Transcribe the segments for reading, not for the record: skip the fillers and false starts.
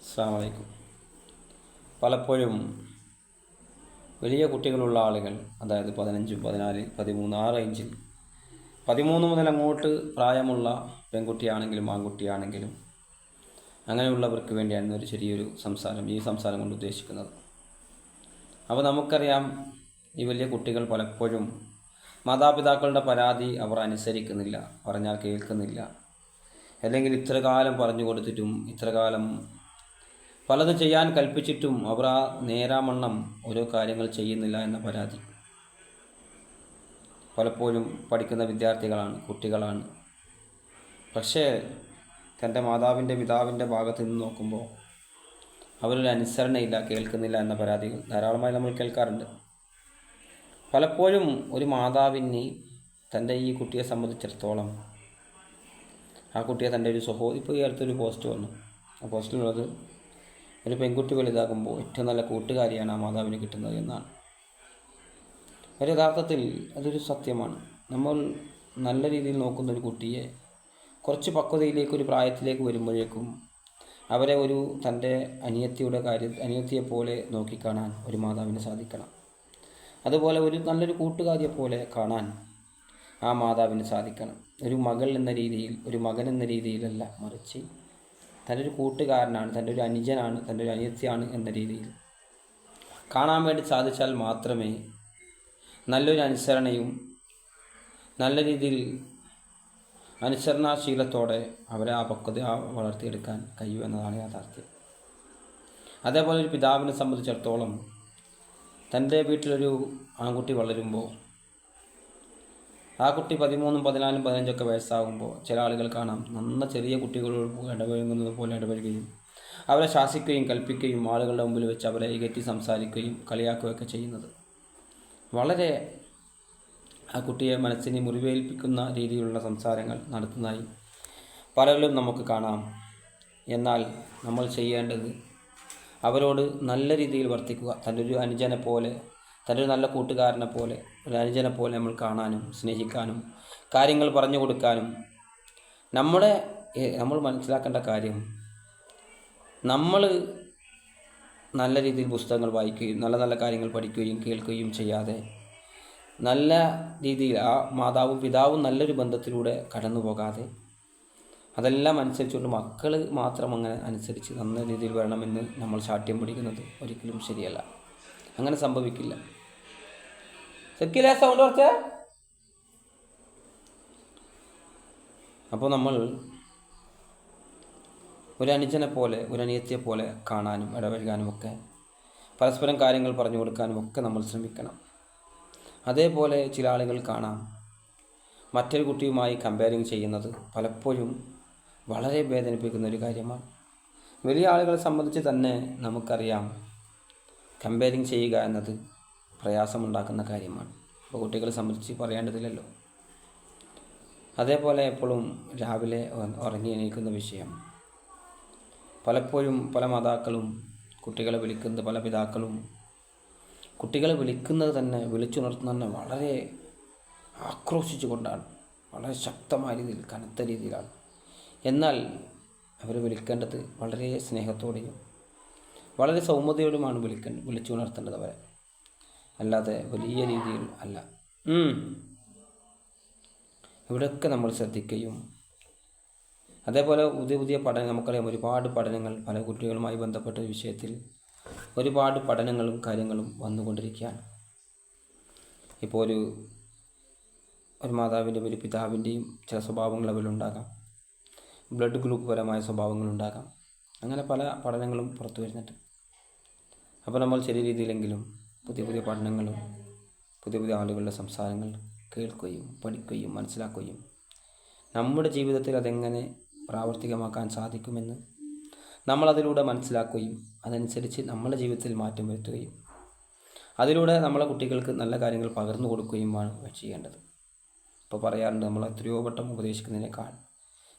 അസ്സലാമു അലൈക്കും. പലപ്പോഴും വലിയ കുട്ടികളുള്ള ആളുകൾ, അതായത് 15, 14, 13 ആ റേഞ്ചിൽ 13 മുതൽ അങ്ങോട്ട് പ്രായമുള്ള പെൺകുട്ടിയാണെങ്കിലും ആൺകുട്ടിയാണെങ്കിലും അങ്ങനെയുള്ളവർക്ക് വേണ്ടിയാണ് ഒരു ചെറിയൊരു സംസാരം കൊണ്ട് ഉദ്ദേശിക്കുന്നത്. അപ്പോൾ നമുക്കറിയാം, ഈ വലിയ കുട്ടികൾ പലപ്പോഴും മാതാപിതാക്കളുടെ പരാതി അവർ അനുസരിക്കുന്നില്ല, പറഞ്ഞാൽ കേൾക്കുന്നില്ല, അല്ലെങ്കിൽ ഇത്ര കാലം പറഞ്ഞു കൊടുത്തിട്ടും ഇത്ര കാലം പലതും ചെയ്യാൻ കൽപ്പിച്ചിട്ടും അവർ ആ നേരാമണ്ണം ഓരോ കാര്യങ്ങൾ ചെയ്യുന്നില്ല എന്ന പരാതി. പലപ്പോഴും പഠിക്കുന്ന വിദ്യാർത്ഥികളാണ്, കുട്ടികളാണ്. പക്ഷേ തൻ്റെ പിതാവിൻ്റെ ഭാഗത്ത് നിന്ന് നോക്കുമ്പോൾ അവരൊരു അനുസരണയില്ല, കേൾക്കുന്നില്ല എന്ന പരാതികൾ ധാരാളമായി നമ്മൾ കേൾക്കാറുണ്ട്. പലപ്പോഴും ഒരു മാതാവിന് തൻ്റെ ഈ കുട്ടിയെ സംബന്ധിച്ചിടത്തോളം ആ കുട്ടിയെ തൻ്റെ ഒരു ഇപ്പോൾ ഈ അടുത്തൊരു പോസ്റ്റ് വന്നു. ആ പോസ്റ്റിലുള്ളത് ഒരു പെൺകുട്ടി വലുതാകുമ്പോൾ ഏറ്റവും നല്ല കൂട്ടുകാരിയാണ് ആ മാതാവിന് കിട്ടുന്നത് എന്നാണ്. ഒരു യഥാർത്ഥത്തിൽ അതൊരു സത്യമാണ്. നമ്മൾ നല്ല രീതിയിൽ നോക്കുന്ന ഒരു കുട്ടിയെ കുറച്ച് പക്വതയിലേക്ക്, ഒരു പ്രായത്തിലേക്ക് വരുമ്പോഴേക്കും അവരെ തൻ്റെ അനിയത്തിയെപ്പോലെ നോക്കിക്കാണാൻ ഒരു മാതാവിന് സാധിക്കണം. അതുപോലെ നല്ലൊരു കൂട്ടുകാരിയെപ്പോലെ കാണാൻ ആ മാതാവിന് സാധിക്കണം. ഒരു മകൾ എന്ന രീതിയിൽ, ഒരു മകൻ എന്ന രീതിയിലല്ല, മറിച്ച് തൻ്റെ ഒരു കൂട്ടുകാരനാണ്, തൻ്റെ ഒരു അനുജനാണ്, തൻ്റെ ഒരു അനിയത്തിയാണ് എന്ന രീതിയിൽ കാണാൻ വേണ്ടി സാധിച്ചാൽ മാത്രമേ നല്ലൊരു അനുസരണയും നല്ല രീതിയിൽ അനുസരണാശീലത്തോടെ അവരെ ആ പക്വത വളർത്തിയെടുക്കാൻ കഴിയൂ എന്നതാണ് യാഥാർത്ഥ്യം. അതേപോലെ ഒരു പിതാവിനെ സംബന്ധിച്ചിടത്തോളം തൻ്റെ വീട്ടിലൊരു ആൺകുട്ടി വളരുമ്പോൾ ആ കുട്ടി 13, 14, 15 വയസ്സാകുമ്പോൾ ചില ആളുകൾ കാണാം, ചെറിയ കുട്ടികളോട് ഇടപഴകുന്നത് പോലെ ഇടപഴകുകയും അവരെ ശാസിക്കുകയും കൽപ്പിക്കുകയും ആളുകളുടെ മുമ്പിൽ വെച്ച് അവരെ ഇകറ്റി സംസാരിക്കുകയും കളിയാക്കുകയൊക്കെ ചെയ്യുന്നത് വളരെ ആ കുട്ടിയെ മനസ്സിനെ മുറിവേൽപ്പിക്കുന്ന രീതിയിലുള്ള സംസാരങ്ങൾ നടത്തുന്നതായി പലരിലും നമുക്ക് കാണാം. എന്നാൽ നമ്മൾ ചെയ്യേണ്ടത് അവരോട് നല്ല രീതിയിൽ വർത്തിക്കുക. തൻ്റെ ഒരു അനുജനെ പോലെ, തൻ്റെ ഒരു നല്ല കൂട്ടുകാരനെ പോലെ, ഒരു അനുജനെ പോലെ നമ്മൾ കാണാനും സ്നേഹിക്കാനും കാര്യങ്ങൾ പറഞ്ഞു കൊടുക്കാനും. നമ്മൾ മനസ്സിലാക്കേണ്ട കാര്യം, നമ്മൾ നല്ല രീതിയിൽ പുസ്തകങ്ങൾ വായിക്കുകയും നല്ല നല്ല കാര്യങ്ങൾ പഠിക്കുകയും കേൾക്കുകയും ചെയ്യാതെ നല്ല രീതിയിൽ ആ മാതാവും പിതാവും നല്ലൊരു ബന്ധത്തിലൂടെ കടന്നു പോകാതെ അതെല്ലാം അനുസരിച്ചുകൊണ്ട് മക്കൾ മാത്രം അങ്ങനെ അനുസരിച്ച് നല്ല രീതിയിൽ വരണമെന്ന് നമ്മൾ ശാഠ്യം പിടിക്കുന്നത് ഒരിക്കലും ശരിയല്ല. അങ്ങനെ സംഭവിക്കില്ല. സൗണ്ട് കുറച്ച്. അപ്പോൾ നമ്മൾ ഒരു അനുജനെ പോലെ, ഒരു അനിയത്തിയെ പോലെ കാണാനും ഇടപഴകാനും ഒക്കെ, പരസ്പരം കാര്യങ്ങൾ പറഞ്ഞു കൊടുക്കാനും ഒക്കെ നമ്മൾ ശ്രമിക്കണം. അതേപോലെ ചില ആളുകൾ കാണാം, മറ്റൊരു കുട്ടിയുമായി കമ്പയറിങ് ചെയ്യുന്നത് പലപ്പോഴും വളരെ വേദനിപ്പിക്കുന്ന ഒരു കാര്യമാണ്. വലിയ ആളുകളെ സംബന്ധിച്ച് തന്നെ നമുക്കറിയാം, കമ്പയറിങ് ചെയ്യുക എന്നത് പ്രയാസമുണ്ടാക്കുന്ന കാര്യമാണ്. അപ്പോൾ കുട്ടികളെ സംബന്ധിച്ച് പറയേണ്ടതില്ലല്ലോ. അതേപോലെ എപ്പോഴും രാവിലെ ഉറങ്ങി എണീക്കുന്ന വിഷയം, പലപ്പോഴും പല മാതാക്കളും കുട്ടികളെ വിളിക്കുന്നത്, പല പിതാക്കളും കുട്ടികളെ വിളിക്കുന്നത് തന്നെ, വിളിച്ചുണർത്തുന്നത് തന്നെ വളരെ ആക്രോശിച്ചു കൊണ്ടാണ്, വളരെ ശക്തമായ രീതിയിൽ, കനത്ത രീതിയിലാണ്. എന്നാൽ അവർ വിളിക്കേണ്ടത് വളരെ സ്നേഹത്തോടെയും വളരെ സൗമ്യതയോടുമാണ് വിളിച്ചുണർത്തേണ്ടത് അവരെ, അല്ലാതെ വലിയ രീതിയിൽ അല്ല. ഇവിടെയൊക്കെ നമ്മൾ ശ്രദ്ധിക്കുകയും, അതേപോലെ പുതിയ പഠനം, നമുക്കറിയാം ഒരുപാട് പഠനങ്ങൾ പല കുട്ടികളുമായി ബന്ധപ്പെട്ട വിഷയത്തിൽ ഒരുപാട് പഠനങ്ങളും കാര്യങ്ങളും വന്നുകൊണ്ടിരിക്കുകയാണ്. ഇപ്പോൾ ഒരു മാതാവിൻ്റെയും ഒരു പിതാവിൻ്റെയും ചില സ്വഭാവങ്ങൾ അവരിലുണ്ടാകാം, ബ്ലഡ് ഗ്രൂപ്പ് പരമായ സ്വഭാവങ്ങളുണ്ടാകാം. അങ്ങനെ പല പഠനങ്ങളും പുറത്തു വരുന്നുണ്ട്. അപ്പോൾ നമ്മൾ ചെറിയ രീതിയിലെങ്കിലും പുതിയ പഠനങ്ങളും പുതിയ ആളുകളുടെ സംസാരങ്ങൾ കേൾക്കുകയും പഠിക്കുകയും മനസ്സിലാക്കുകയും നമ്മുടെ ജീവിതത്തിൽ അതെങ്ങനെ പ്രാവർത്തികമാക്കാൻ സാധിക്കുമെന്ന് നമ്മളതിലൂടെ മനസ്സിലാക്കുകയും അതനുസരിച്ച് നമ്മുടെ ജീവിതത്തിൽ മാറ്റം വരുത്തുകയും അതിലൂടെ നമ്മളെ കുട്ടികൾക്ക് നല്ല കാര്യങ്ങൾ പകർന്നു കൊടുക്കുകയുമാണ് ചെയ്യേണ്ടത്. ഇപ്പോൾ പറയാറുണ്ട്, നമ്മൾ എത്രയോ വട്ടം ഉപദേശിക്കുന്നതിനേക്കാൾ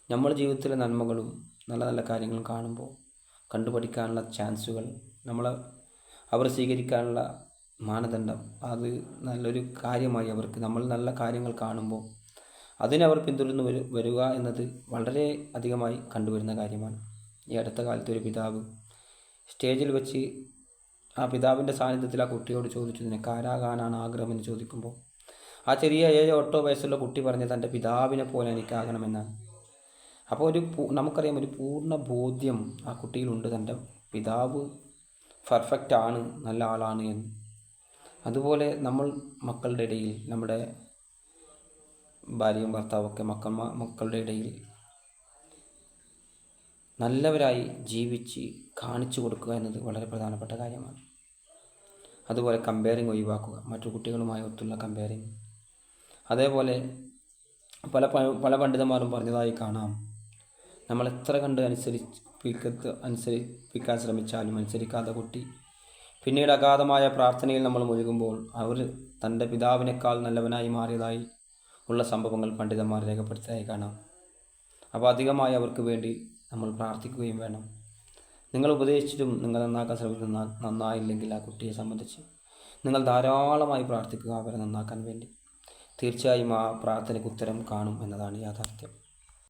നമ്മുടെ ജീവിതത്തിലെ നന്മകളും നല്ല നല്ല കാര്യങ്ങളും കാണുമ്പോൾ കണ്ടുപഠിക്കാനുള്ള ചാൻസുകൾ, അവർ സ്വീകരിക്കാനുള്ള മാനദണ്ഡം, അത് നല്ലൊരു കാര്യമായി അവർക്ക് നമ്മൾ നല്ല കാര്യങ്ങൾ കാണുമ്പോൾ അതിനവർ പിന്തുടർന്ന് വരിക എന്നത് വളരെ അധികമായി കണ്ടുവരുന്ന കാര്യമാണ്. ഈ അടുത്ത കാലത്ത് ഒരു പിതാവ് സ്റ്റേജിൽ വെച്ച് ആ പിതാവിൻ്റെ സാന്നിധ്യത്തിൽ ആ കുട്ടിയോട് ചോദിച്ചു, നിനക്ക് ആരാകാനാണ് ആഗ്രഹമെന്ന് ചോദിക്കുമ്പോൾ ആ ചെറിയ 7-8 വയസ്സുള്ള കുട്ടി പറഞ്ഞത് തൻ്റെ പിതാവിനെ പോലെ എനിക്കാകണമെന്നാണ്. അപ്പോൾ നമുക്കറിയാം, ഒരു പൂർണ്ണ ബോധ്യം ആ കുട്ടിയിലുണ്ട്, തൻ്റെ പിതാവ് പെർഫെക്റ്റ് ആണ്, നല്ല ആളാണ് എന്ന്. അതുപോലെ നമ്മൾ മക്കളുടെ ഇടയിൽ, നമ്മുടെ ഭാര്യയും ഭർത്താവൊക്കെ മക്കളുടെ ഇടയിൽ നല്ലവരായി ജീവിച്ച് കാണിച്ചു കൊടുക്കുക എന്നത് വളരെ പ്രധാനപ്പെട്ട കാര്യമാണ്. അതുപോലെ കമ്പയറിങ് ഒഴിവാക്കുക, മറ്റു കുട്ടികളുമായി ഒത്തുള്ള കമ്പയറിങ്. അതേപോലെ പല പണ്ഡിതന്മാരും പറഞ്ഞതായി കാണാം, നമ്മൾ എത്ര കണ്ട് അനുസരിപ്പിക്കാൻ ശ്രമിച്ചാലും അനുസരിക്കാത്ത കുട്ടി പിന്നീട് അഗാധമായ പ്രാർത്ഥനയിൽ നമ്മൾ മുഴുകുമ്പോൾ അവർ തൻ്റെ പിതാവിനേക്കാൾ നല്ലവനായി മാറിയതായി ഉള്ള സംഭവങ്ങൾ പണ്ഡിതന്മാർ രേഖപ്പെടുത്തിയതായി കാണാം. അപ്പോൾ അധികമായി അവർക്ക് വേണ്ടി നമ്മൾ പ്രാർത്ഥിക്കുകയും വേണം. നിങ്ങൾ ഉപദേശിച്ചിട്ടും നിങ്ങൾ നന്നാക്കാൻ ശ്രമിക്കുന്ന നന്നായില്ലെങ്കിൽ ആ കുട്ടിയെ സംബന്ധിച്ച് നിങ്ങൾ ധാരാളമായി പ്രാർത്ഥിക്കുക അവരെ നന്നാക്കാൻ വേണ്ടി. തീർച്ചയായും ആ പ്രാർത്ഥനയ്ക്ക് ഉത്തരം കാണും എന്നതാണ് യാഥാർത്ഥ്യം.